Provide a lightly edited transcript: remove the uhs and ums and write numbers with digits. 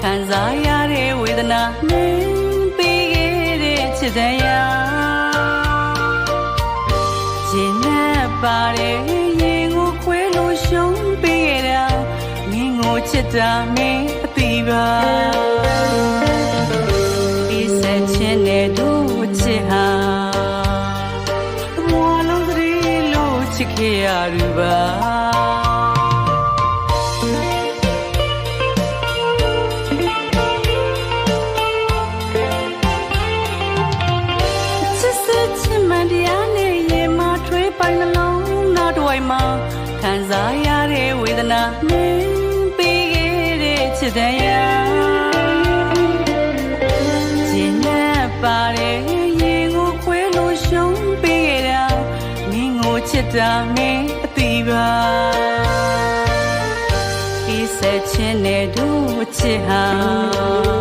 ခံစားရတဲ့ဝေဒနာမင်းပေးခဲ့တဲ့ချစ်တရားရင်နဲ့ပါတဲ့ရင်ကိုခွဲလို့ရှုံးပေးခဲ့တာမင်းကိုချစ်တာမင်းအသိပါဒီဆက်ချင်းနဲ့သူချစ်ဟာဘဝလုံးသတိလို့ချစ်ခဲ့ရသူပါခံစားရတဲ့ဝေဒနာမင်းပေးခဲ့တဲ့ချစ်တရားရင်နဲ့ပါတဲ့ရင်ကိုခွဲလို့ရှုံးပေးခဲ့တာမင်းကိုချစ်တာမင်းအသိပါဒီဆက်ချင်းနဲ့သူ့ချစ်ဟာ